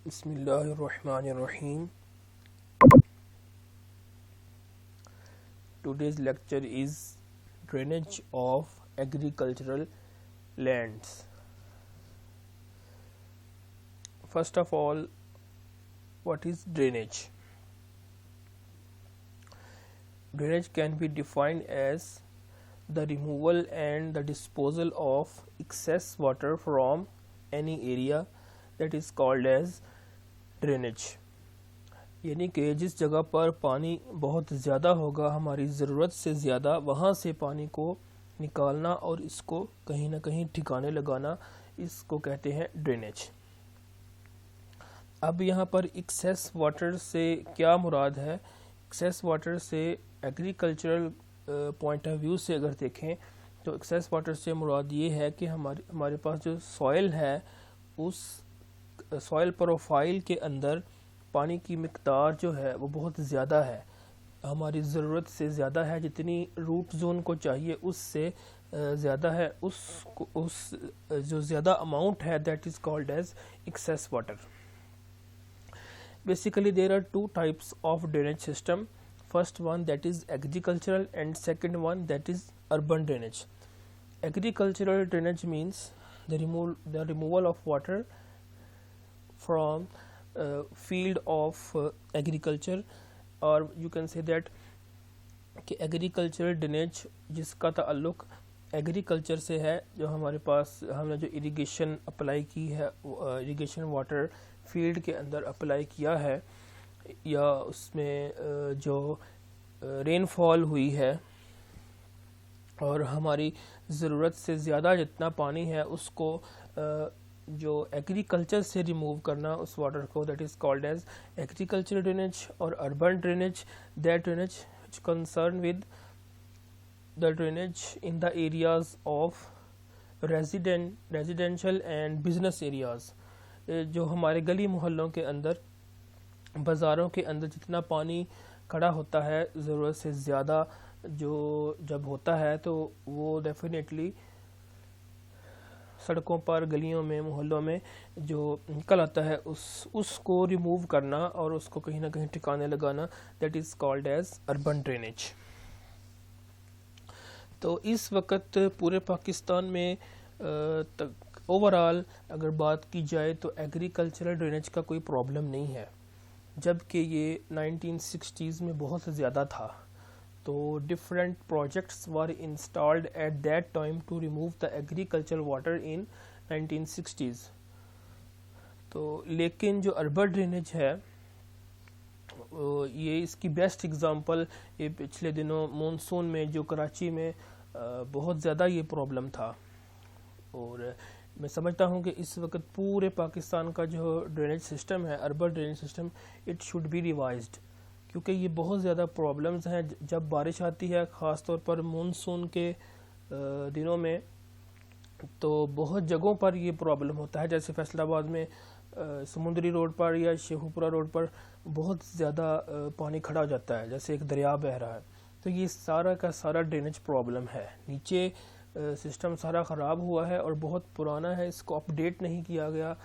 Bismillahirrahmanirrahim. Today's lecture is drainage of agricultural lands. First of all, what is drainage? Drainage can be defined as the removal and the disposal of excess water from any area, that is called as drainage. यानी कि जिस जगह पर पानी बहुत ज़्यादा होगा, हमारी ज़रूरत से ज़्यादा, वहाँ से पानी को निकालना और इसको कहीं ना कहीं ठिकाने लगाना, इसको कहते हैं ड्रेनेज। अब यहाँ पर एक्सेस वाटर से क्या मुराद है? एक्सेस वाटर से एग्रीकल्चरल पॉइंट ऑफ व्यू से अगर देखें तो एक्सेस वाटर से मुराद ये है कि हमारे पास जो सॉइल है, उस सॉइल प्रोफाइल के अंदर पानी की मिकदार जो है वो बहुत ज़्यादा है, हमारी ज़रूरत से ज़्यादा है, जितनी रूट जोन को चाहिए उससे ज़्यादा है, उस जो ज़्यादा अमाउंट है, that is called as excess water. Basically, there are two types of drainage system. First one, that is agricultural, and second one, that is urban drainage. Agricultural drainage means the removal of water from field of agriculture, or you can say that कि agricultural drainage जिसका ताल्लुक agriculture से है, जो हमारे पास हमने जो irrigation apply की है, इरिगेशन वाटर फील्ड के अंदर अप्लाई किया है, या उसमें जो रेनफॉल हुई है और हमारी ज़रूरत से ज़्यादा जितना पानी है उसको जो एग्रीकल्चर से रिमूव करना उस वाटर को, that is called as agriculture drainage. और urban drainage, that drainage which concerned with the drainage in the areas of residential and business areas, जो हमारे गली मोहल्लों के अंदर, बाज़ारों के अंदर जितना पानी खड़ा होता है ज़रूरत से ज़्यादा जो जब होता है, तो वो डेफिनेटली सड़कों पर, गलियों में, मोहल्लों में जो निकल आता है उसको रिमूव करना और उसको कहीं ना कहीं ठिकाने लगाना, that is called as urban drainage. तो इस वक्त पूरे पाकिस्तान में ओवरऑल अगर बात की जाए तो एग्रीकल्चरल ड्रेनेज का कोई प्रॉब्लम नहीं है, जबकि ये 1960s में बहुत ज़्यादा था। तो different projects were installed at that time to remove the agriculture water in 1960s। तो लेकिन जो अर्बन ड्रेनेज है, ये इसकी बेस्ट एग्जांपल ये पिछले दिनों मॉनसून में जो कराची में बहुत ज़्यादा ये प्रॉब्लम था, और मैं समझता हूँ कि इस वक्त पूरे पाकिस्तान का जो ड्रेनेज सिस्टम है, urban drainage system, it should be revised, क्योंकि ये बहुत ज़्यादा प्रॉब्लम्स हैं जब बारिश आती है, ख़ास तौर पर मानसून के दिनों में। तो बहुत जगहों पर ये प्रॉब्लम होता है, जैसे फैसलाबाद में समुंदरी रोड पर या शेखुपुरा रोड पर बहुत ज़्यादा पानी खड़ा हो जाता है, जैसे एक दरिया बह रहा है। तो ये सारा का सारा ड्रेनेज प्रॉब्लम है। नीचे सिस्टम सारा ख़राब हुआ है और बहुत पुराना है, इसको अपडेट नहीं किया गया।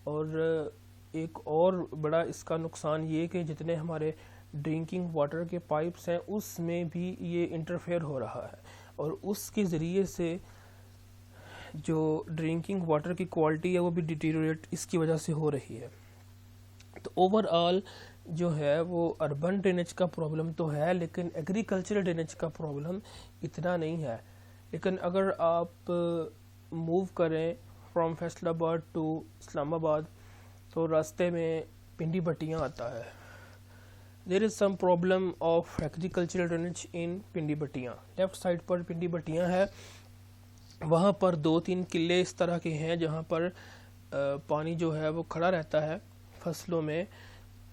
और एक और बड़ा इसका नुकसान ये कि जितने हमारे ड्रिंकिंग वाटर के पाइप्स हैं उसमें भी ये इंटरफेयर हो रहा है, और उसके ज़रिए से जो ड्रिंकिंग वाटर की क्वालिटी है वो भी डिटीरियोरेट इसकी वजह से हो रही है। तो ओवरऑल जो है वो अर्बन ड्रेनेज का प्रॉब्लम तो है, लेकिन एग्रीकल्चरल ड्रेनेज का प्रॉब्लम इतना नहीं है। लेकिन अगर आप मूव करें फ्रॉम फैसलाबाद टू इस्लामाबाद, तो रास्ते में पिंडी भट्टियाँ आता है। There is some problem of agricultural drainage in Pindi Bhattian. Left side पर पिंडी भट्टियाँ है, वहाँ पर 2-3 किले इस तरह के हैं जहाँ पर पानी जो है वो खड़ा रहता है फसलों में।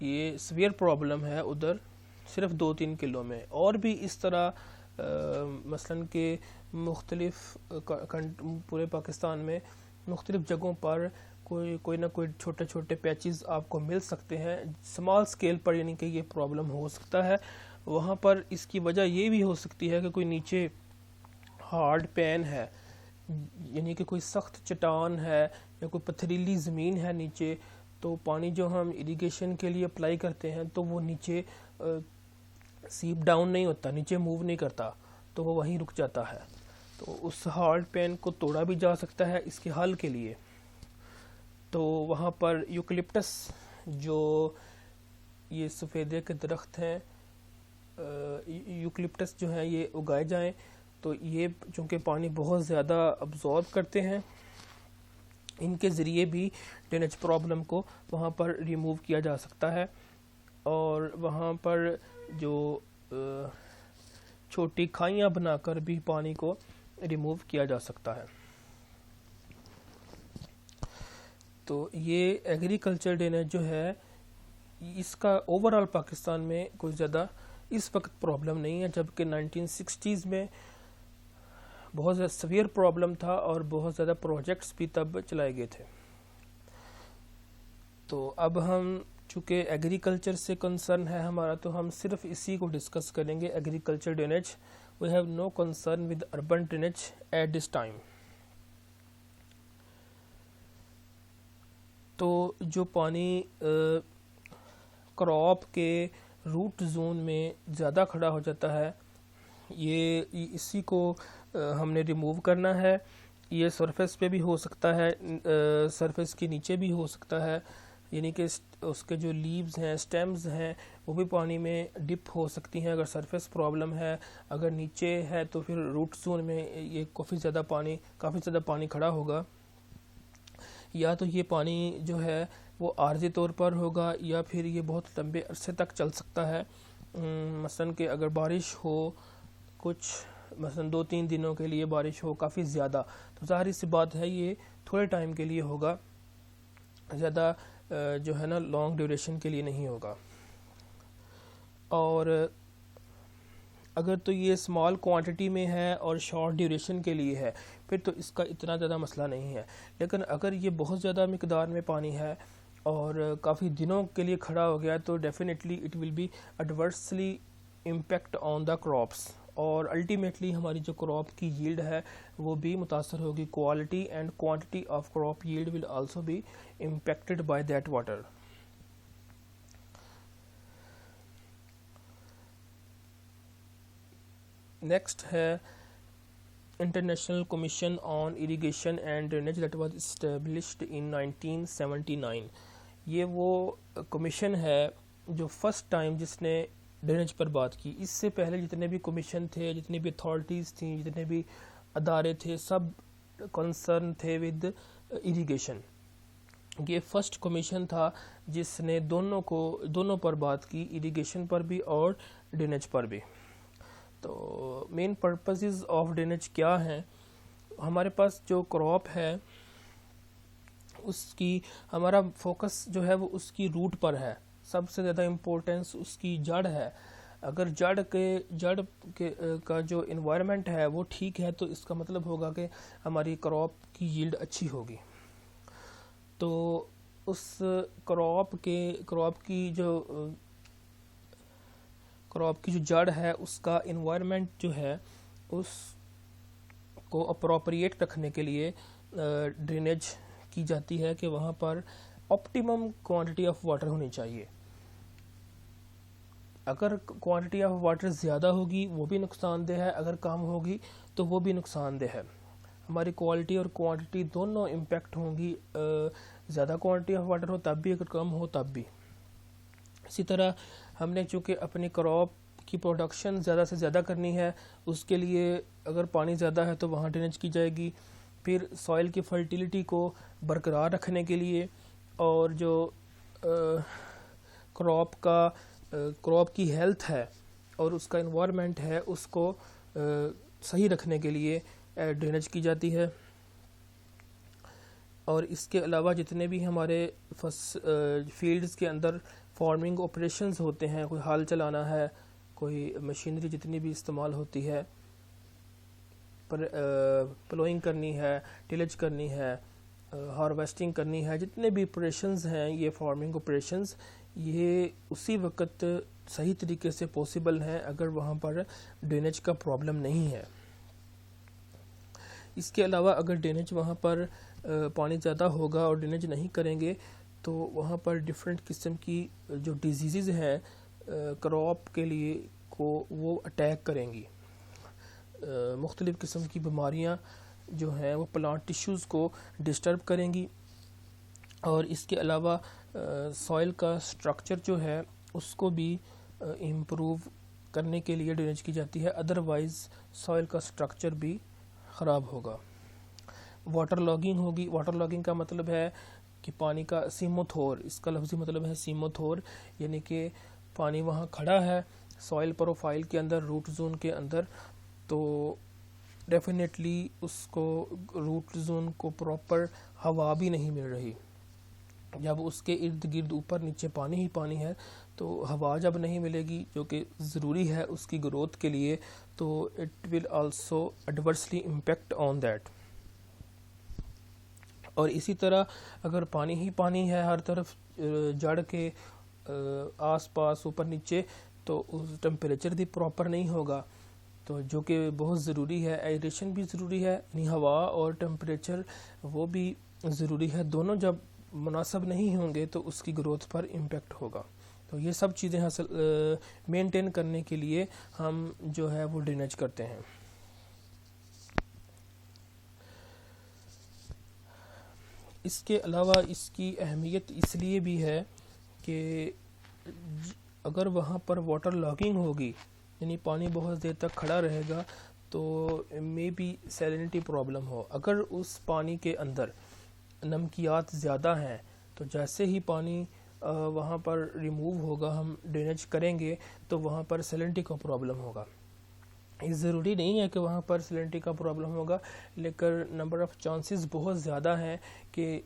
ये सीवियर प्रॉब्लम है उधर, सिर्फ 2-3 किलों में। और भी इस तरह मसलन के मुख्तलिफ पूरे पाकिस्तान में मुख्तलिफ जगहों पर कोई ना कोई छोटे छोटे पैचेस आपको मिल सकते हैं स्मॉल स्केल पर, यानी कि ये प्रॉब्लम हो सकता है वहाँ पर। इसकी वजह ये भी हो सकती है कि कोई नीचे हार्ड पैन है, यानी कि कोई सख्त चट्टान है या कोई पथरीली ज़मीन है नीचे, तो पानी जो हम इरिगेशन के लिए अप्लाई करते हैं तो वो नीचे सीप डाउन नहीं होता, नीचे मूव नहीं करता, तो वो वहीं रुक जाता है। तो उस हार्ड पेन को तोड़ा भी जा सकता है इसके हल के लिए। तो वहाँ पर यूकलिप्टस, जो ये सफ़ेदे के दरख्त हैं, यूकलिप्टस जो है ये उगाए जाएं, तो ये चूँकि पानी बहुत ज़्यादा अब्जॉर्ब करते हैं, इनके ज़रिए भी ड्रेनेज प्रॉब्लम को वहाँ पर रिमूव किया जा सकता है। और वहाँ पर जो छोटी खाइयाँ बनाकर भी पानी को रिमूव किया जा सकता है। तो ये एग्रीकल्चर ड्रेनेज जो है, इसका ओवरऑल पाकिस्तान में कोई ज़्यादा इस वक्त प्रॉब्लम नहीं है, जबकि 1960s में बहुत ज़्यादा सीवियर प्रॉब्लम था और बहुत ज़्यादा प्रोजेक्ट्स भी तब चलाए गए थे। तो अब हम चूँकि एग्रीकल्चर से कंसर्न है हमारा, तो हम सिर्फ इसी को डिस्कस करेंगे, agriculture drainage. We have no concern with urban drainage at this time. तो जो पानी क्रॉप के रूट जोन में ज़्यादा खड़ा हो जाता है, ये इसी को हमने रिमूव करना है। ये सरफेस पे भी हो सकता है, सरफेस के नीचे भी हो सकता है, यानी कि उसके जो लीव्स हैं, स्टेम्स हैं, वो भी पानी में डिप हो सकती हैं अगर सरफेस प्रॉब्लम है। अगर नीचे है तो फिर रूट जोन में ये काफ़ी ज़्यादा पानी खड़ा होगा। या तो ये पानी जो है वो आर्जी तौर पर होगा, या फिर ये बहुत लंबे अरसे तक चल सकता है। मसलन कि अगर बारिश हो, कुछ मसलन 2-3 दिनों के लिए बारिश हो काफ़ी ज़्यादा, तो ज़ाहिर सी बात है ये थोड़े टाइम के लिए होगा, ज़्यादा जो है ना लॉन्ग ड्यूरेशन के लिए नहीं होगा। और अगर तो ये स्मॉल क्वांटिटी में है और शॉर्ट ड्यूरेशन के लिए है, फिर तो इसका इतना ज़्यादा मसला नहीं है। लेकिन अगर ये बहुत ज़्यादा मिकदार में पानी है और काफ़ी दिनों के लिए खड़ा हो गया, तो definitely it will be adversely impact on the crops, और अल्टीमेटली हमारी जो क्रॉप की यील्ड है वो भी मुतासर होगी। Quality and quantity of crop yield will also be impacted by that water. Next है international commission on irrigation and drainage that was established in 1979। ये वो कमीशन है जो फर्स्ट टाइम जिसने ड्रेनेज पर बात की। इससे पहले जितने भी कमीशन थे, जितनी भी अथॉरिटीज़ थी, जितने भी अदारे थे, सब कंसर्न थे विद इरिगेशन। ये फर्स्ट कमीशन था जिसने दोनों पर बात की, इरिगेशन पर भी और ड्रेनेज पर भी। तो मेन पर्पसेस ऑफ ड्रेनेज क्या हैं? हमारे पास जो क्रॉप है उसकी हमारा फोकस जो है वो उसकी रूट पर है, सबसे ज़्यादा इम्पोर्टेंस उसकी जड़ है। अगर जड़ का जो इन्वायरमेंट है वो ठीक है, तो इसका मतलब होगा कि हमारी क्रॉप की यील्ड अच्छी होगी। तो उस क्रॉप की जो जड़ है, उसका इन्वायरमेंट जो है उसको अप्रोप्रिएट रखने के लिए ड्रेनेज की जाती है कि वहाँ पर ऑप्टिमम क्वांटिटी ऑफ वाटर होनी चाहिए। अगर क्वांटिटी ऑफ वाटर ज़्यादा होगी वो भी नुकसानदेह है, अगर कम होगी तो वो भी नुकसानदेह है। हमारी क्वालिटी और क्वांटिटी दोनों इम्पेक्ट होंगी, ज़्यादा क्वांटिटी ऑफ वाटर हो तब भी, अगर कम हो तब भी। इसी तरह हमने चूँकि अपनी क्रॉप की प्रोडक्शन ज़्यादा से ज़्यादा करनी है, उसके लिए अगर पानी ज़्यादा है तो वहाँ ड्रेनेज की जाएगी। फिर सॉइल की फर्टिलिटी को बरकरार रखने के लिए और जो क्रॉप की हेल्थ है और उसका इन्वायरमेंट है उसको सही रखने के लिए ड्रेनेज की जाती है। और इसके अलावा जितने भी हमारे फील्ड्स के अंदर फार्मिंग ऑपरेशंस होते हैं, कोई हाल चलाना है, कोई मशीनरी जितनी भी इस्तेमाल होती है, पर प्लोइंग करनी है, टिलेज करनी है, हार्वेस्टिंग करनी है, जितने भी ऑपरेशंस हैं ये फार्मिंग ऑपरेशंस, ये उसी वक्त सही तरीके से पॉसिबल हैं अगर वहाँ पर ड्रेनेज का प्रॉब्लम नहीं है। इसके अलावा अगर ड्रेनेज वहाँ पर पानी ज़्यादा होगा और ड्रेनेज नहीं करेंगे तो वहाँ पर डिफरेंट किस्म की जो डिजीज़ हैं क्रॉप के लिए को वो अटैक करेंगी। मुख्तलिफ़ किस्म की बीमारियाँ जो हैं वो प्लांट टिश्यूज़ को डिस्टर्ब करेंगी, और इसके अलावा सॉइल का स्ट्रक्चर जो है उसको भी इम्प्रूव करने के लिए ड्रेनेज की जाती है, अदरवाइज़ सॉइल का स्ट्रक्चर भी ख़राब होगा। वाटर लॉगिंग होगी। वाटर लॉगिंग का मतलब है कि पानी का सीमोथोर, इसका लफ्ज़ी मतलब है सीमोथोर, यानी कि पानी वहाँ खड़ा है सॉइल प्रोफाइल के अंदर, रूट जोन के अंदर, तो डेफिनेटली उसको रूट जोन को प्रॉपर हवा भी नहीं मिल रही। जब उसके इर्द गिर्द ऊपर नीचे पानी ही पानी है, तो हवा जब नहीं मिलेगी जो कि ज़रूरी है उसकी ग्रोथ के लिए, तो it will also adversely impact on that. और इसी तरह अगर पानी ही पानी है हर तरफ जड़ के आस पास ऊपर नीचे, तो उस टेम्परेचर भी प्रॉपर नहीं होगा, तो जो कि बहुत ज़रूरी है। एयरेशन भी ज़रूरी है, यानी हवा और टेम्परेचर वो भी ज़रूरी है। दोनों जब मुनासिब नहीं होंगे तो उसकी ग्रोथ पर इम्पेक्ट होगा। तो ये सब चीज़ें हासिल मेंटेन करने के लिए हम जो है वो ड्रेनेज करते हैं। इसके अलावा इसकी अहमियत इसलिए भी है कि अगर वहाँ पर वाटर लॉगिंग होगी, यानी पानी बहुत देर तक खड़ा रहेगा, तो मे बी सैलिनिटी प्रॉब्लम हो। अगर उस पानी के अंदर नमकियात ज़्यादा हैं, तो जैसे ही पानी वहाँ पर रिमूव होगा, हम ड्रेनेज करेंगे, तो वहाँ पर सैलिनिटी का प्रॉब्लम होगा। ये ज़रूरी नहीं है कि वहाँ पर सैलिनिटी का प्रॉब्लम होगा, लेकिन नंबर ऑफ़ चांसेस बहुत ज़्यादा हैं कि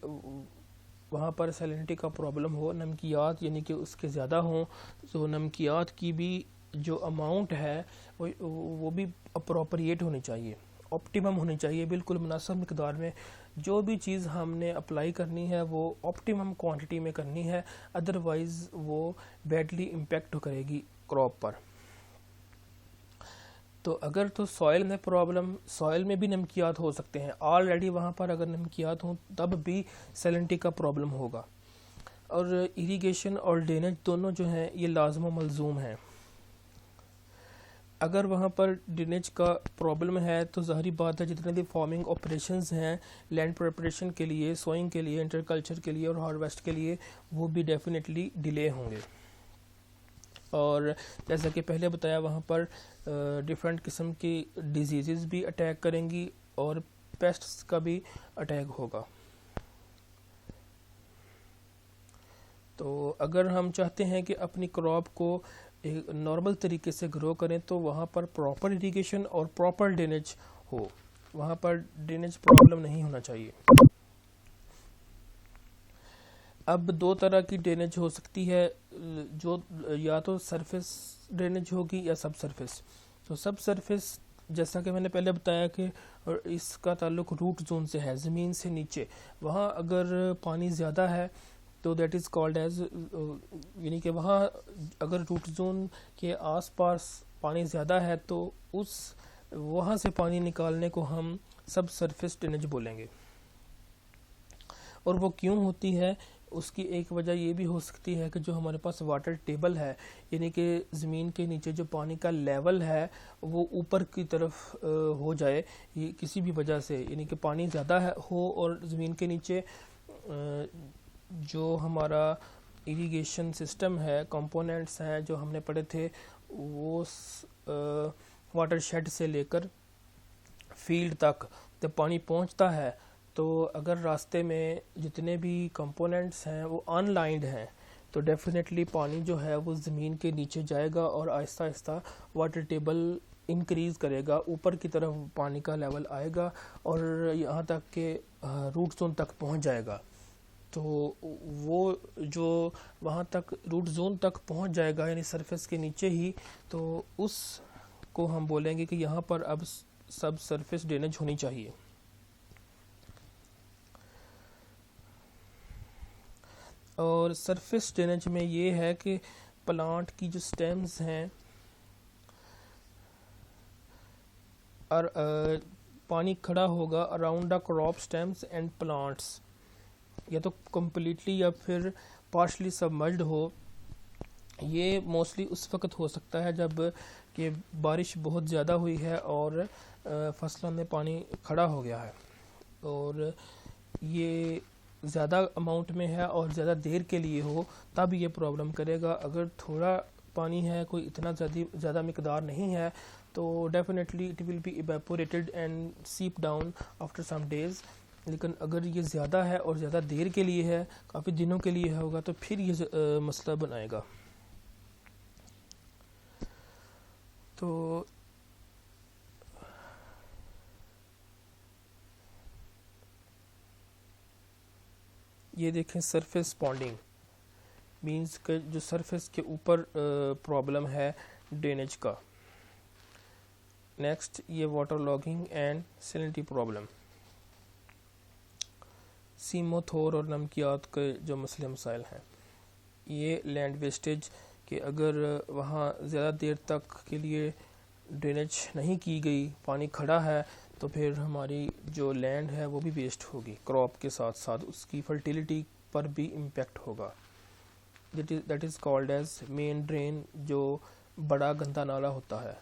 वहाँ पर सैलिनिटी का प्रॉब्लम हो, नमकियात यानी कि उसके ज़्यादा हों। तो नमकियात की भी जो अमाउंट है वो भी अप्रोप्रिएट होनी चाहिए, ऑप्टिमम होनी चाहिए, बिल्कुल मुनासिब मिकदार में। जो भी चीज़ हमने अप्लाई करनी है वो ऑप्टिमम क्वांटिटी में करनी है, अदरवाइज़ वो बैडली इम्पेक्ट करेगी क्रॉप पर। तो अगर तो सॉइल में प्रॉब्लम, सॉइल में भी नमकियात हो सकते हैं, ऑलरेडी वहाँ पर अगर नमकियात हों तब भी सैलिनिटी का प्रॉब्लम होगा। और इरिगेशन और ड्रेनेज दोनों जो हैं ये लाज़िम व मलज़ूम हैं। अगर वहाँ पर ड्रेनेज का प्रॉब्लम है तो ज़ाहिर बात है जितने भी फार्मिंग ऑपरेशंस हैं लैंड प्रिपरेशन के लिए, सोइंग के लिए, इंटरकल्चर के लिए और हार्वेस्ट के लिए, वो भी डेफिनेटली डिले होंगे। और जैसा कि पहले बताया, वहाँ पर डिफरेंट किस्म की डिजीज़ भी अटैक करेंगी और पेस्ट्स का भी अटैक होगा। तो अगर हम चाहते हैं कि अपनी क्रॉप को एक नॉर्मल तरीके से ग्रो करें, तो वहाँ पर प्रॉपर इरिगेशन और प्रॉपर ड्रेनेज हो, वहाँ पर ड्रेनेज प्रॉब्लम नहीं होना चाहिए। अब दो तरह की ड्रेनेज हो सकती है, जो या तो सरफेस ड्रेनेज होगी या सब सरफेस। तो सब सरफेस जैसा कि मैंने पहले बताया कि इसका ताल्लुक रूट जोन से है, ज़मीन से नीचे। वहाँ अगर पानी ज़्यादा है तो दैट इज़ कॉल्ड एज, यानी कि वहाँ अगर रूट जोन के आसपास पानी ज़्यादा है तो उस वहाँ से पानी निकालने को हम सब सरफेस ड्रेनेज बोलेंगे। और वो क्यों होती है, उसकी एक वजह ये भी हो सकती है कि जो हमारे पास वाटर टेबल है, यानी कि ज़मीन के नीचे जो पानी का लेवल है वो ऊपर की तरफ हो जाए, ये किसी भी वजह से, यानी कि पानी ज़्यादा हो और ज़मीन के नीचे जो हमारा इरिगेशन सिस्टम है, कंपोनेंट्स हैं जो हमने पढ़े थे, वो वाटर शेड से लेकर फील्ड तक जब पानी पहुंचता है, तो अगर रास्ते में जितने भी कंपोनेंट्स हैं वो अनलाइंड हैं, तो डेफिनेटली पानी जो है वो ज़मीन के नीचे जाएगा और Aahista Aahista water table increase करेगा, ऊपर की तरफ पानी का लेवल आएगा और यहाँ तक के रूट जोन तक पहुँच जाएगा। तो वो जो वहाँ तक रूट जोन तक पहुँच जाएगा, यानी सरफेस के नीचे ही, तो उस को हम बोलेंगे कि यहाँ पर अब सब सरफेस ड्रेनेज होनी चाहिए। और सरफेस ड्रेनेज में ये है कि प्लांट की जो स्टेम्स हैं और पानी खड़ा होगा around the crop stems and plants, या तो कम्प्लीटली या फिर पार्शली सबमर्ज्ड हो। ये मोस्टली उस वक्त हो सकता है जब कि बारिश बहुत ज़्यादा हुई है और फसलों में पानी खड़ा हो गया है, और ये ज़्यादा अमाउंट में है और ज़्यादा देर के लिए हो, तब ये प्रॉब्लम करेगा। अगर थोड़ा पानी है, कोई इतना ज़्यादा मिकदार नहीं है, तो definitely it will be evaporated and सीप डाउन आफ्टर सम डेज़। लेकिन अगर ये ज़्यादा है और ज़्यादा देर के लिए है, काफ़ी दिनों के लिए होगा, तो फिर ये मसला बनाएगा। तो ये देखें, सरफेस पॉन्डिंग मींस कि जो सरफेस के ऊपर प्रॉब्लम है ड्रेनेज का। नेक्स्ट ये water logging and salinity problem, सीमोथोर और नमकियात के जो मसले मसाइल हैं। ये लैंड वेस्टेज कि अगर वहाँ ज़्यादा देर तक के लिए ड्रेनेज नहीं की गई, पानी खड़ा है, तो फिर हमारी जो लैंड है वो भी वेस्ट होगी, क्रॉप के साथ साथ उसकी फर्टिलिटी पर भी इम्पेक्ट होगा। That is called as main drain, जो बड़ा गंदा नाला होता है।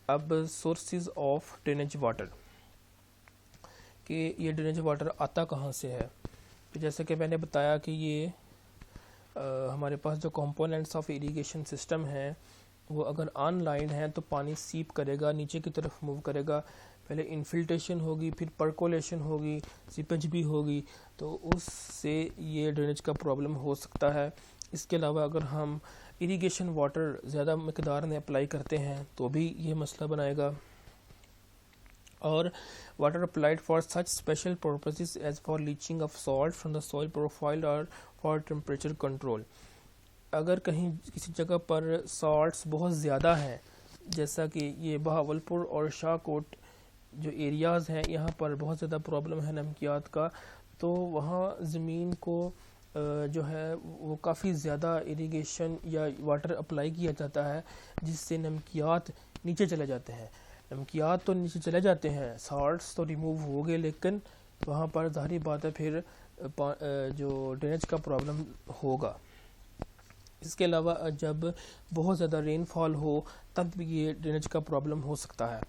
अब सोर्सेज ऑफ ड्रेनेज वाटर, कि ये ड्रेनेज वाटर आता कहाँ से है। तो जैसे कि मैंने बताया कि ये हमारे पास जो कंपोनेंट्स ऑफ इरिगेशन सिस्टम हैं, वो अगर ऑनलाइन है तो पानी सीप करेगा, नीचे की तरफ मूव करेगा। पहले इन्फिल्ट्रेशन होगी, फिर पर्कोलेशन होगी, सीपेज भी होगी, तो उससे ये ड्रेनेज का प्रॉब्लम हो सकता है। इसके अलावा अगर हम इरिगेशन वाटर ज़्यादा मकदार में अप्लाई करते हैं तो भी ये मसला बनाएगा। और water applied for such special purposes as for leaching of salt from the soil profile और फॉर टेम्परेचर कंट्रोल। अगर कहीं किसी जगह पर सॉल्ट्स बहुत ज़्यादा हैं, जैसा कि ये बहावलपुर और शाहकोट जो एरियाज़ हैं, यहाँ पर बहुत ज़्यादा प्रॉब्लम है नमकियात का, तो वहाँ ज़मीन को जो है वो काफ़ी ज़्यादा इरिगेशन या वाटर अप्लाई किया जाता है, जिससे नमकियात नीचे चले जाते हैं। नमकियात तो नीचे चले जाते हैं, सॉल्ट्स तो रिमूव हो गए, लेकिन वहाँ पर ज़ाहिर बात है फिर जो ड्रेनेज का प्रॉब्लम होगा। इसके अलावा जब बहुत ज़्यादा रेनफॉल हो तब भी ये ड्रेनेज का प्रॉब्लम हो सकता है।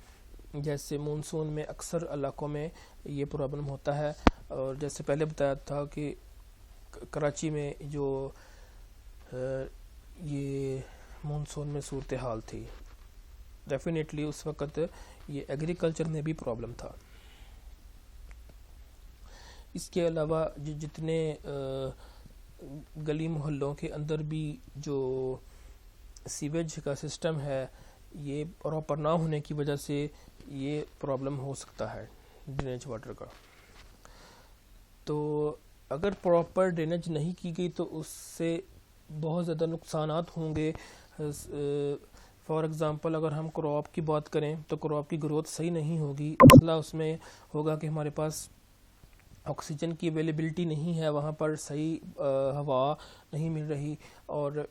जैसे मानसून में अक्सर इलाकों में ये प्रॉब्लम होता है। और जैसे पहले बताया था कि कराची में जो ये मानसून में सूरत हाल थी, डेफिनेटली उस वक़्त ये एग्रीकल्चर में भी प्रॉब्लम था। इसके अलावा जितने गली मोहल्लों के अंदर भी जो सीवेज का सिस्टम है, ये प्रॉपर ना होने की वजह से ये प्रॉब्लम हो सकता है ड्रेनेज वाटर का। तो अगर प्रॉपर ड्रेनेज नहीं की गई तो उससे बहुत ज़्यादा नुकसानात होंगे। फॉर एग्ज़ाम्पल अगर हम क्रॉप की बात करें तो क्रॉप की ग्रोथ सही नहीं होगी। मसला उसमें होगा कि हमारे पास ऑक्सीजन की अवेलेबिलिटी नहीं है, वहाँ पर सही हवा नहीं मिल रही, और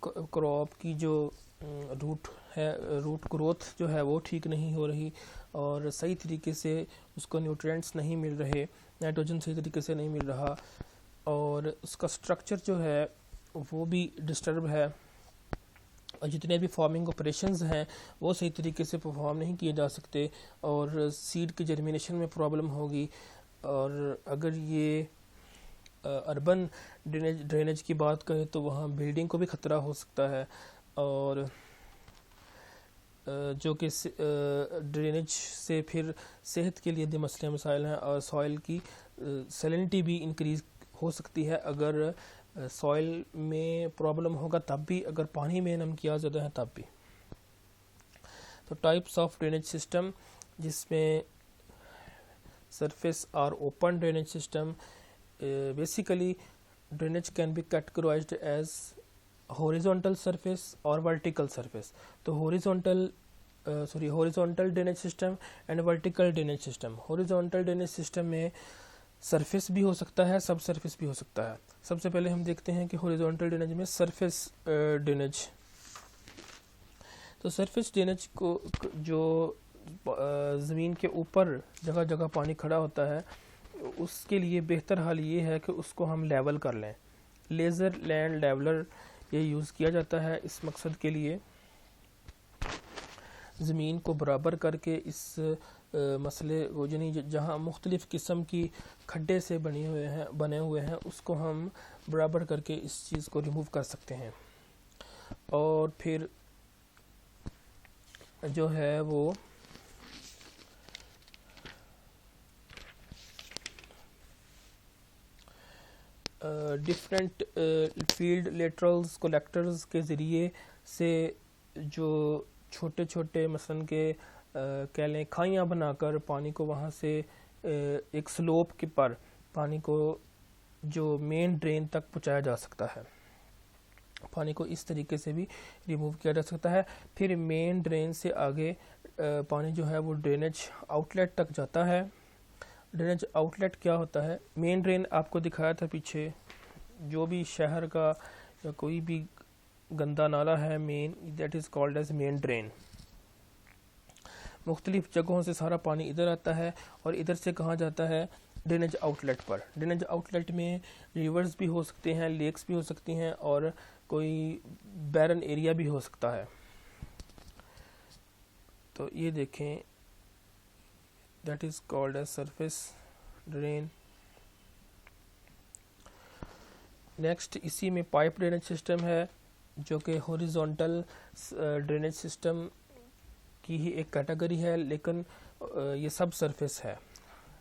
क्रॉप की जो रूट ग्रोथ जो है वो ठीक नहीं हो रही, और सही तरीके से उसको न्यूट्रिएंट्स नहीं मिल रहे, नाइट्रोजन सही तरीके से नहीं मिल रहा, और उसका स्ट्रक्चर जो है वो भी डिस्टर्ब है, और जितने भी फार्मिंग ऑपरेशंस हैं वो सही तरीके से परफॉर्म नहीं किए जा सकते, और सीड की जर्मिनेशन में प्रॉब्लम होगी। और अगर ये अर्बन ड्रेनेज की बात करें तो वहाँ बिल्डिंग को भी ख़तरा हो सकता है, और जो कि ड्रेनेज से फिर सेहत के लिए भी मसले मसाइल हैं, और सॉइल की सैलिनिटी भी इंक्रीज़ हो सकती है। अगर सॉइल में प्रॉब्लम होगा तब भी, अगर पानी में नमकियात ज़्यादा है तब भी। तो टाइप्स ऑफ ड्रेनेज सिस्टम, जिसमें surface or open drainage system, basically drainage can be categorized as horizontal surface or vertical surface. तो horizontal drainage system and vertical drainage system. horizontal drainage system में सरफेस भी हो सकता है, सब surface भी हो सकता है। सबसे पहले हम देखते हैं कि हॉरिजॉन्टल ड्रेनेज में सरफेस ड्रेनेज। तो सरफेस ड्रेनेज को जो ज़मीन के ऊपर जगह जगह पानी खड़ा होता है उसके लिए बेहतर हाल ये है कि उसको हम लेवल कर लें। लेज़र लैंड लेवलर ये यूज़ किया जाता है इस मकसद के लिए। ज़मीन को बराबर करके इस मसले को यानी जहाँ मुख्तलिफ़ किस्म की खड्डे से बने हुए हैं उसको हम बराबर करके इस चीज़ को रिमूव कर सकते हैं। और फिर जो है वो डिफरेंट फील्ड लेटरल्स कलेक्टर्स के ज़रिए से जो छोटे छोटे मसलन के कह लें खाइयाँ बनाकर पानी को वहाँ से एक स्लोप के पर पानी को जो मेन ड्रेन तक पहुँचाया जा सकता है। पानी को इस तरीके से भी रिमूव किया जा सकता है। फिर मेन ड्रेन से आगे पानी जो है वो ड्रेनेज आउटलेट तक जाता है। ड्रेनेज आउटलेट क्या होता है? मेन ड्रेन आपको दिखाया था पीछे, जो भी शहर का या कोई भी गंदा नाला है main, that is called as main drain. मुख्तलिफ जगहों से सारा पानी इधर आता है और इधर से कहाँ जाता है? ड्रेनेज आउटलेट पर। ड्रेनेज आउटलेट में रिवर्स भी हो सकते हैं, लेक्स भी हो सकती हैं और कोई बैरन एरिया भी हो सकता है। तो ये देखें, that is called as surface drain. Next इसी में पाइप ड्रेनेज सिस्टम है जो कि हॉरिजॉन्टल ड्रेनेज सिस्टम की ही एक कैटेगरी है, लेकिन ये सब सरफेस है।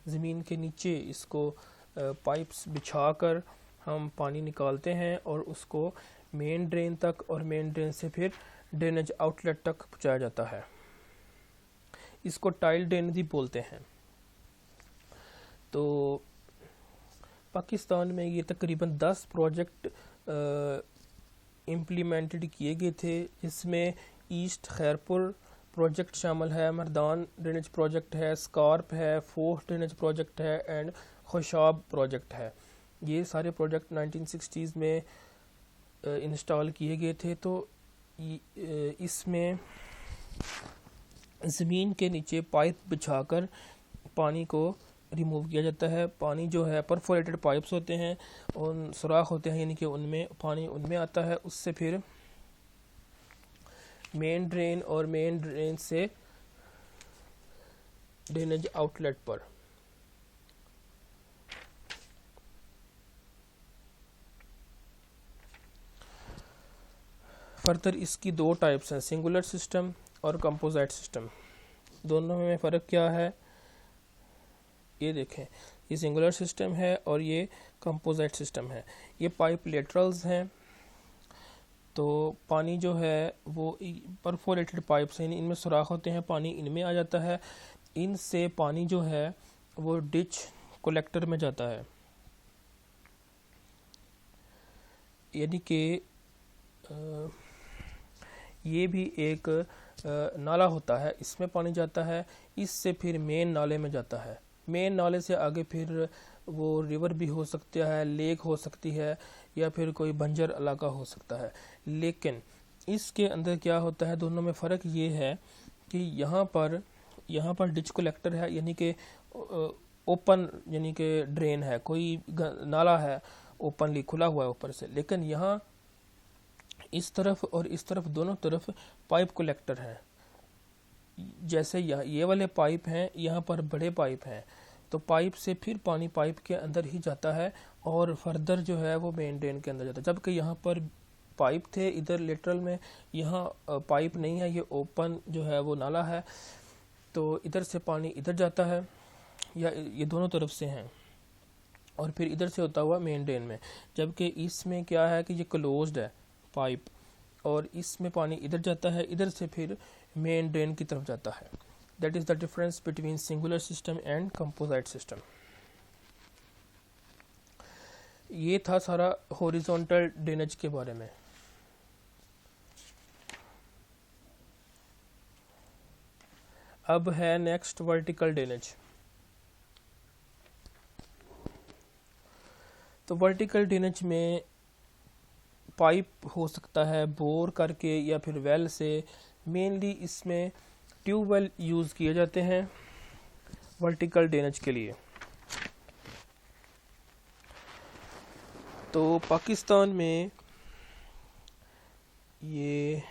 ज़मीन के नीचे इसको पाइप्स बिछाकर हम पानी निकालते हैं और उसको मेन ड्रेन तक और मेन ड्रेन से फिर ड्रेनेज आउटलेट तक पहुंचाया जाता है। इसको टाइल ड्रेन भी बोलते हैं। तो पाकिस्तान में ये तकरीबन 10 प्रोजेक्ट इम्प्लीमेंटेड किए गए थे, जिसमें ईस्ट खैरपुर प्रोजेक्ट शामिल है, मरदान ड्रेनेज प्रोजेक्ट है, स्कार्प है, फोर्थ ड्रेनेज प्रोजेक्ट है एंड खुशाब प्रोजेक्ट है। ये सारे प्रोजेक्ट 1960s में इंस्टॉल किए गए थे। तो इसमें ज़मीन के नीचे पाइप बिछाकर पानी को रिमूव किया जाता है। पानी जो है परफोरेटेड पाइप्स होते हैं, उन सुराख होते हैं, यानी कि उनमें पानी उनमें आता है, उससे फिर मेन ड्रेन और मेन ड्रेन से ड्रेनेज आउटलेट पर। फर्दर इसकी 2 टाइप्स हैं, सिंगुलर सिस्टम और कंपोजिट सिस्टम। दोनों में फ़र्क क्या है? ये देखें, ये सिंगुलर सिस्टम है और ये कंपोजिट सिस्टम है। ये पाइप लेटरल्स हैं, तो पानी जो है वो परफोरेटेड पाइप्स हैं, इनमें सुराख होते हैं, पानी इनमें आ जाता है। इनसे पानी जो है वो डिच कलेक्टर में जाता है, यानी कि ये भी एक नाला होता है, इसमें पानी जाता है, इससे फिर मेन नाले में जाता है। मेन नाले से आगे फिर वो रिवर भी हो सकता है, लेक हो सकती है, या फिर कोई बंजर इलाका हो सकता है। लेकिन इसके अंदर क्या होता है, दोनों में फ़र्क ये है कि यहाँ पर डिच कलेक्टर है, यानी कि ओपन, यानी कि ड्रेन है, कोई नाला है ओपनली खुला हुआ है ऊपर से। लेकिन यहाँ इस तरफ और इस तरफ दोनों तरफ पाइप कलेक्टर है। जैसे ये वाले पाइप हैं, यहाँ पर बड़े पाइप हैं, तो पाइप से फिर पानी पाइप के अंदर ही जाता है और फर्दर जो है वो मेन ड्रेन के अंदर जाता है। जबकि यहाँ पर पाइप थे इधर लेटरल में, यहाँ पाइप नहीं है, ये ओपन जो है वो नाला है, तो इधर से पानी इधर जाता है, या ये दोनों तरफ से हैं, और फिर इधर से होता हुआ मेन ड्रेन में। जबकि इसमें क्या है कि ये क्लोज्ड है पाइप, और इसमें पानी इधर जाता है, इधर से फिर मेन ड्रेन की तरफ जाता है। That is the difference between singular system and composite system. ये था सारा हॉरिजॉन्टल ड्रेनेज के बारे में। अब है नेक्स्ट वर्टिकल ड्रेनेज। तो वर्टिकल ड्रेनेज में पाइप हो सकता है बोर करके या फिर वेल से। मेनली इसमें ट्यूबवेल यूज़ किए जाते हैं वर्टिकल ड्रेनेज के लिए। तो पाकिस्तान में ये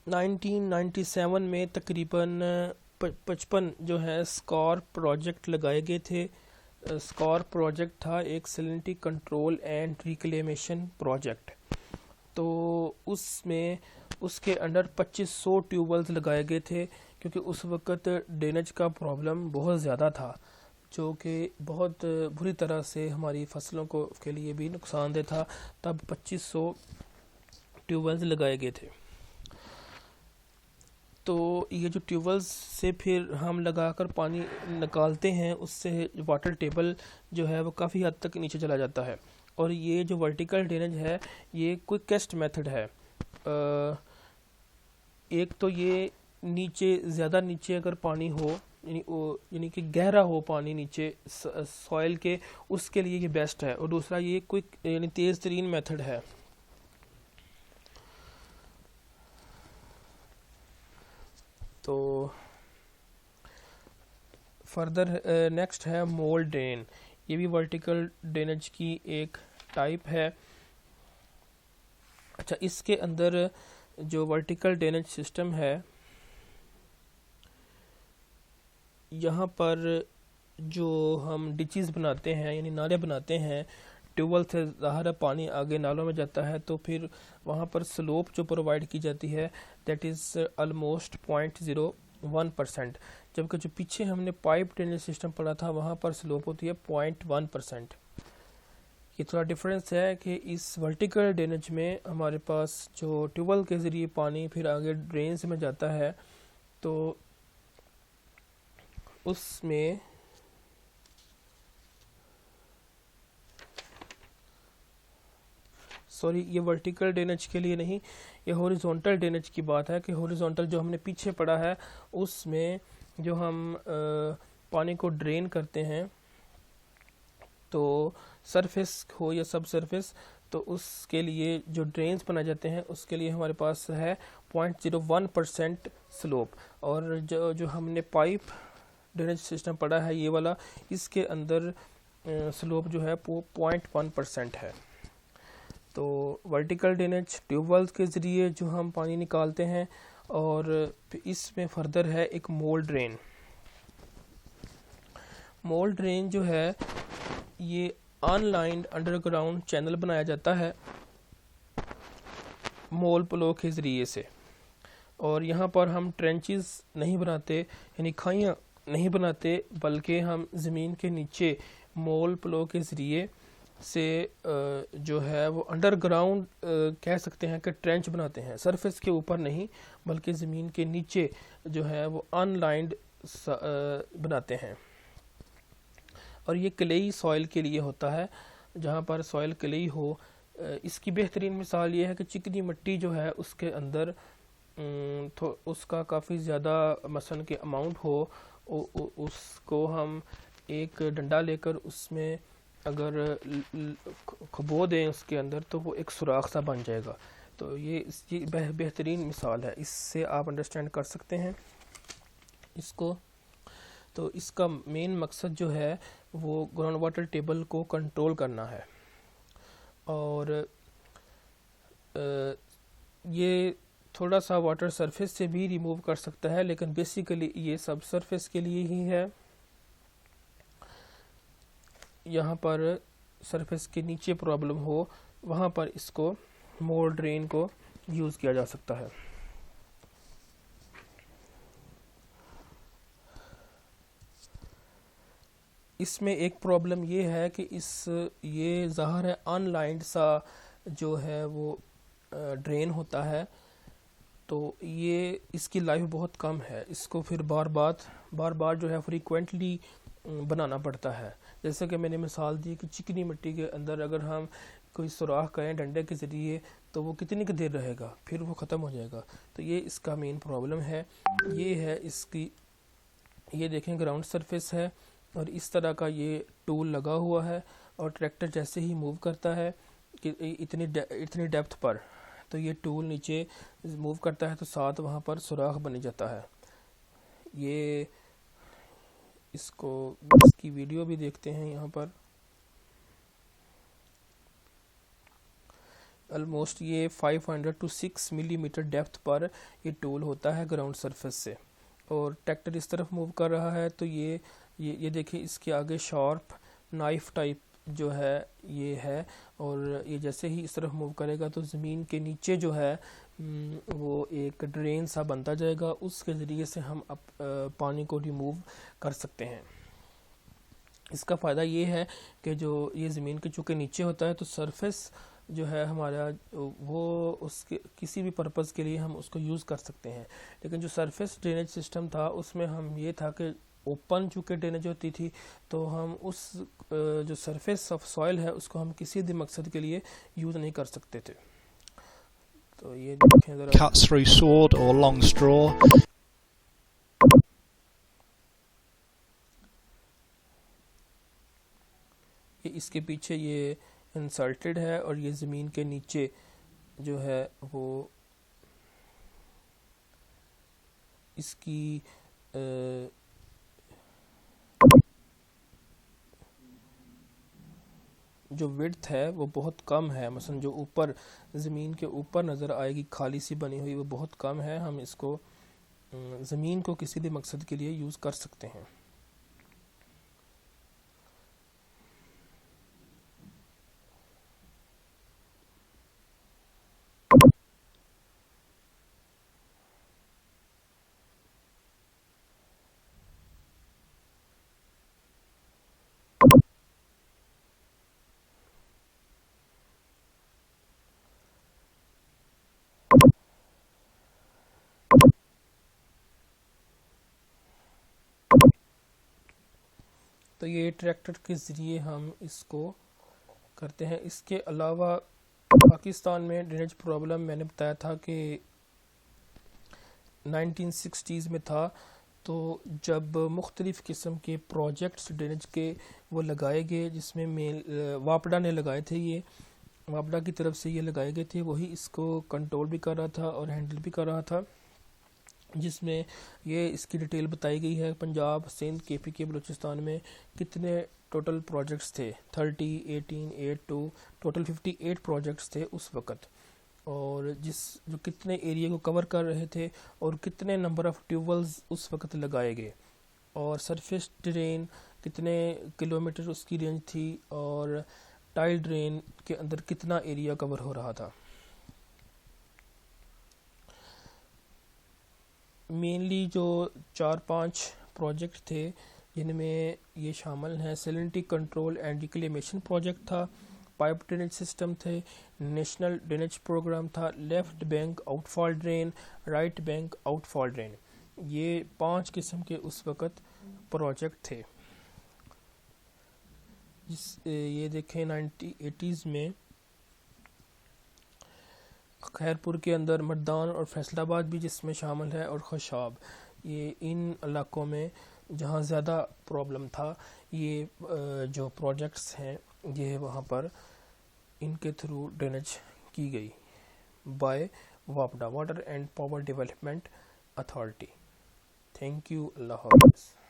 नाइनटीन 97 में तकरीबन 55 जो है स्कॉर प्रोजेक्ट लगाए गए थे। स्कॉर प्रोजेक्ट था एक salinity control and reclamation project. तो उसमें उसके अंडर 2500 ट्यूबवेल्स लगाए गए थे, क्योंकि उस वक़्त ड्रेनेज का प्रॉब्लम बहुत ज़्यादा था, जो कि बहुत बुरी तरह से हमारी फसलों को के लिए भी नुकसानदेह था। तब 2500 ट्यूबवेल्स लगाए गए थे। तो ये जो ट्यूबवेल्स से फिर हम लगाकर पानी निकालते हैं, उससे वाटर टेबल जो है वो काफ़ी हद तक नीचे चला जाता है। और ये जो वर्टिकल ड्रेनेज है ये क्विकेस्ट मेथड है। एक तो ये नीचे ज़्यादा नीचे अगर पानी हो, यानी कि गहरा हो पानी नीचे सॉइल के, उसके लिए ये बेस्ट है। और दूसरा ये क्विक यानी तेज़ तरीन मेथड है। तो फर्दर नेक्स्ट है मोल्ड ड्रेन। ये भी वर्टिकल ड्रेनेज की एक टाइप है। अच्छा, इसके अंदर जो वर्टिकल ड्रेनेज सिस्टम है, यहाँ पर जो हम डिचेस बनाते हैं यानी नाले बनाते हैं, ट्यूबवेल से ज़ाहिर है पानी आगे नालों में जाता है, तो फिर वहाँ पर स्लोप जो प्रोवाइड की जाती है दैट इज़ ऑलमोस्ट 0.01%, जबकि जो पीछे हमने पाइप ड्रेनेज सिस्टम पढ़ा था वहाँ पर स्लोप होती है 0.1%। ये थोड़ा डिफरेंस है कि इस वर्टिकल ड्रेनेज में हमारे पास जो ट्यूबवेल के ज़रिए पानी फिर आगे ड्रेन्स में जाता है, तो उसमें सॉरी ये वर्टिकल ड्रेनेज के लिए नहीं, ये हॉरिजॉन्टल ड्रेनेज की बात है कि हॉरिजॉन्टल जो हमने पीछे पढ़ा है उसमें जो हम पानी को ड्रेन करते हैं, तो सरफेस हो या सब सरफेस, तो उसके लिए जो ड्रेन्स बनाए जाते हैं उसके लिए हमारे पास है 0.01% स्लोप। और जो हमने पाइप ड्रेनेज सिस्टम पढ़ा है ये वाला, इसके अंदर स्लोप जो है वो 0.1% है। तो वर्टिकल ड्रेनेज ट्यूबवेल्स के ज़रिए जो हम पानी निकालते हैं, और इसमें फर्दर है एक मोल्ड ड्रेन। मोल्ड ड्रेन जो है ये अनलाइंड अंडरग्राउंड चैनल बनाया जाता है मोल प्लो के ज़रिए से। और यहाँ पर हम ट्रेंचेस नहीं बनाते यानी खाइयाँ नहीं बनाते, बल्कि हम ज़मीन के नीचे मोल प्लो के ज़रिए से जो है वो अंडरग्राउंड कह सकते हैं कि ट्रेंच बनाते हैं। सरफेस के ऊपर नहीं बल्कि ज़मीन के नीचे जो है वो अनलाइंड बनाते हैं। और ये क्लेई सॉइल के लिए होता है, जहाँ पर सॉइल क्लेई हो। इसकी बेहतरीन मिसाल ये है कि चिकनी मिट्टी जो है उसके अंदर तो उसका काफ़ी ज़्यादा मसन के अमाउंट हो, उसको हम एक डंडा लेकर उसमें अगर खबो दें उसके अंदर, तो वो एक सुराख सा बन जाएगा। तो ये इसकी बेहतरीन मिसाल है, इससे आप अंडरस्टैंड कर सकते हैं इसको। तो इसका मेन मकसद जो है वो ग्राउंड वाटर टेबल को कंट्रोल करना है। और ये थोड़ा सा वाटर सरफेस से भी रिमूव कर सकता है, लेकिन बेसिकली ये सब सरफेस के लिए ही है। यहाँ पर सरफेस के नीचे प्रॉब्लम हो वहाँ पर इसको मोल्ड ड्रेन को यूज़ किया जा सकता है। इसमें एक प्रॉब्लम ये है कि ये ज़ाहिर है अनलाइंड सा जो है वो ड्रेन होता है, तो ये इसकी लाइफ बहुत कम है। इसको फिर बार बार जो है फ्रीक्वेंटली बनाना पड़ता है। जैसे कि मैंने मिसाल दी कि चिकनी मिट्टी के अंदर अगर हम कोई सुराख करें डंडे के ज़रिए, तो वो कितनी देर रहेगा, फिर वो ख़त्म हो जाएगा। तो ये इसका मेन प्रॉब्लम है। ये है इसकी, ये देखें ग्राउंड सरफेस है और इस तरह का ये टूल लगा हुआ है, और ट्रैक्टर जैसे ही मूव करता है कि इतनी डेप्थ पर, तो ये टूल नीचे मूव करता है तो साथ वहाँ पर सुराख बन जाता है। ये इसकी वीडियो भी देखते हैं। यहाँ पर ऑलमोस्ट ये 500 to 6 मिलीमीटर डेप्थ पर ये टूल होता है ग्राउंड सरफेस से, और ट्रैक्टर इस तरफ मूव कर रहा है तो ये देखिए इसके आगे शार्प नाइफ टाइप जो है ये है, और ये जैसे ही इस तरफ मूव करेगा तो ज़मीन के नीचे जो है वो एक ड्रेन सा बनता जाएगा, उसके ज़रिए से हम पानी को रिमूव कर सकते हैं। इसका फ़ायदा ये है कि जो ये ज़मीन के चूँकि नीचे होता है तो सरफेस जो है हमारा वो उसके किसी भी पर्पज़ के लिए हम उसको यूज़ कर सकते हैं। लेकिन जो सरफेस ड्रेनेज सिस्टम था उसमें हम ये था कि ओपन चूँकि ड्रेनेज होती थी तो हम उस जो सरफेस ऑफ सॉइल है उसको हम किसी भी मकसद के लिए यूज़ नहीं कर सकते थे। तो ये देखें ज़रा, cuts through sword or long straw. ये इसके पीछे ये इंसल्टेड है और ये ज़मीन के नीचे जो है वो इसकी जो विड्थ है वो बहुत कम है। मसलन जो ऊपर ज़मीन के ऊपर नज़र आएगी खाली सी बनी हुई वो बहुत कम है। हम इसको ज़मीन को किसी भी मकसद के लिए यूज़ कर सकते हैं। तो ये ट्रैक्टर के ज़रिए हम इसको करते हैं। इसके अलावा पाकिस्तान में ड्रेनेज प्रॉब्लम मैंने बताया था कि 1960s में था, तो जब मुख्तलिफ़ किस्म के प्रोजेक्ट्स ड्रेनेज के वो लगाए गए, जिसमें वापडा ने लगाए थे, ये वापडा की तरफ से ये लगाए गए थे, वही इसको कंट्रोल भी कर रहा था और हैंडल भी कर रहा था, जिसमें ये इसकी डिटेल बताई गई है। पंजाब, सिंध, KPK, बलूचिस्तान में कितने टोटल प्रोजेक्ट्स थे, 30, 18, 8, 2, टोटल 58 प्रोजेक्ट्स थे उस वक़्त, और जो कितने एरिया को कवर कर रहे थे और कितने नंबर ऑफ़ ट्यूबवेल्स उस वक़्त लगाए गए, और सरफेस ड्रेन कितने किलोमीटर उसकी रेंज थी, और टाइल ड्रेन के अंदर कितना एरिया कवर हो रहा था। मेनली जो 4-5 प्रोजेक्ट थे जिनमें ये शामिल हैं, salinity control and reclamation project था, पाइप ड्रेनेज सिस्टम थे, नेशनल ड्रेनेज प्रोग्राम था, left bank outfall drain, right bank outfall drain. ये 5 किस्म के उस वक़्त प्रोजेक्ट थे। ये देखें 1980s में खैरपुर के अंदर मर्दान और फैसलाबाद भी जिसमें शामिल है, और खुशाब, ये इन इलाकों में जहाँ ज़्यादा प्रॉब्लम था, ये जो प्रोजेक्ट्स हैं ये वहाँ पर इनके थ्रू ड्रेनेज की गई बाय वापडा, water and power development authority. Thank you, Allah हाफ़िज़।